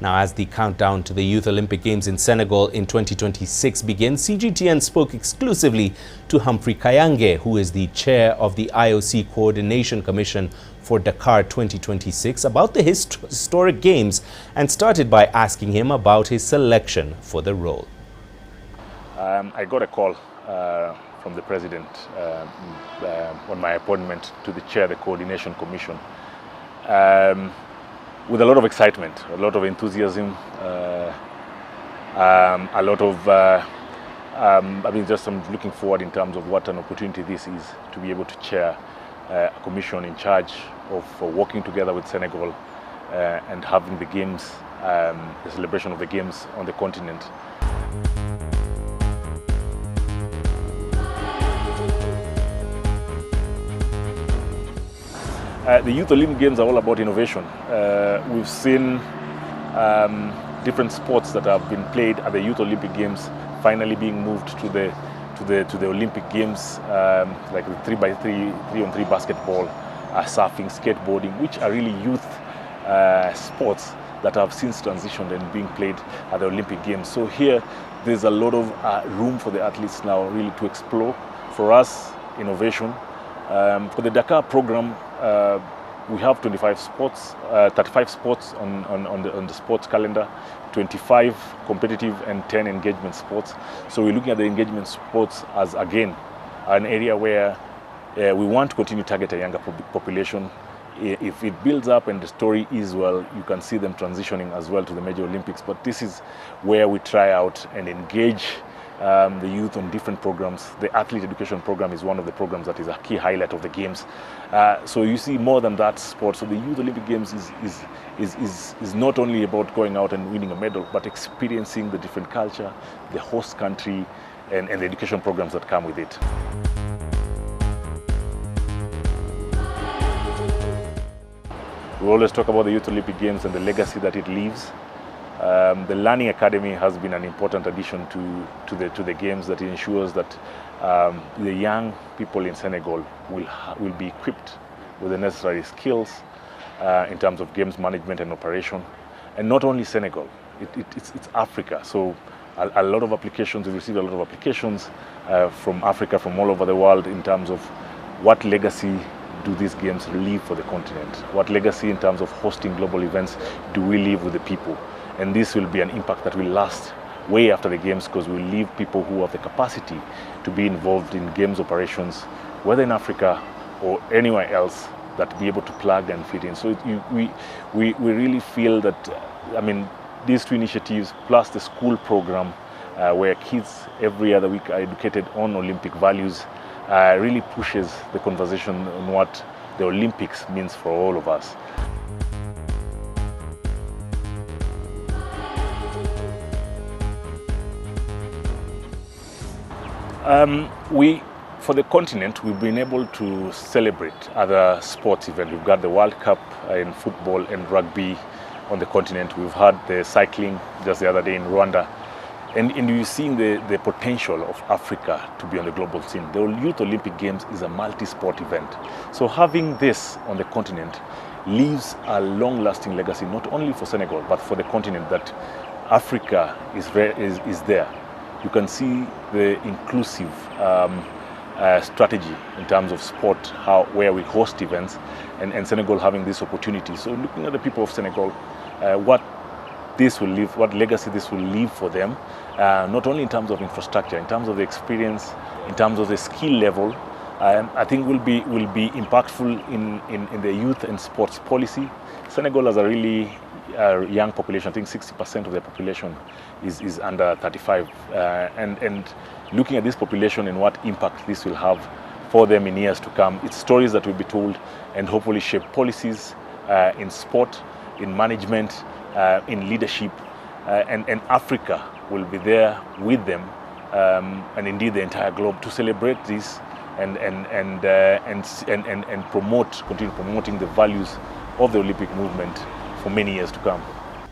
Now, as the countdown to the Youth Olympic Games in Senegal in 2026 begins, CGTN spoke exclusively to Humphrey Kayange, who is the chair of the IOC Coordination Commission for Dakar 2026, about the historic games, and started by asking him about his selection for the role. I got a call from the president on my appointment to the chair of the Coordination Commission. With a lot of excitement, a lot of enthusiasm, a lot of, I'm looking forward in terms of what an opportunity this is to be able to chair a commission in charge of working together with Senegal and having the games, the celebration of the games on the continent. The Youth Olympic Games are all about innovation. We've seen different sports that have been played at the Youth Olympic Games finally being moved to the Olympic Games, like the 3x3, 3-on-3 basketball, surfing, skateboarding, which are really youth sports that have since transitioned and being played at the Olympic Games. So here, there's a lot of room for the athletes now really to explore. For us, innovation. For the Dakar program, we have 35 sports, 35 sports on the sports calendar, 25 competitive and 10 engagement sports. So we're looking at the engagement sports as, again, an area where we want to continue to target a younger population. If it builds up and the story is well, you can see them transitioning as well to the major Olympics. But this is where we try out and engage the youth on different programs. The athlete education program is one of the programs that is a key highlight of the games. So you see more than that sport. So the Youth Olympic Games is not only about going out and winning a medal, but experiencing the different culture, the host country, and the education programs that come with it. We always talk about the Youth Olympic Games and the legacy that it leaves. The Learning Academy has been an important addition to the games that ensures that the young people in Senegal will be equipped with the necessary skills in terms of games management and operation. And not only Senegal, it's Africa. So a lot of applications, we receive a lot of applications from Africa, from all over the world, in terms of what legacy do these games leave for the continent? What legacy in terms of hosting global events do we leave with the people? And this will be an impact that will last way after the games, because we'll leave people who have the capacity to be involved in games operations, whether in Africa or anywhere else, that be able to plug and fit in. So we really feel that, these two initiatives plus the school program where kids every other week are educated on Olympic values really pushes the conversation on what the Olympics means for all of us. For the continent, we've been able to celebrate other sports events. We've got the World Cup in football and rugby on the continent. We've had the cycling just the other day in Rwanda. And you're seeing the potential of Africa to be on the global scene. The Youth Olympic Games is a multi-sport event. So having this on the continent leaves a long-lasting legacy, not only for Senegal, but for the continent, that Africa is there. You can see the inclusive strategy in terms of sport, where we host events, and Senegal having this opportunity. So looking at the people of Senegal, what legacy this will leave for them, not only in terms of infrastructure, in terms of the experience, in terms of the skill level, I think will be impactful in the youth and sports policy. Senegal has a really young population. I think 60% of their population is under 35, and looking at this population and what impact this will have for them in years to come, it's stories that will be told and hopefully shape policies in sport, in management, in leadership, and Africa will be there with them, and indeed the entire globe, to celebrate this and continue promoting the values of the Olympic movement for many years to come.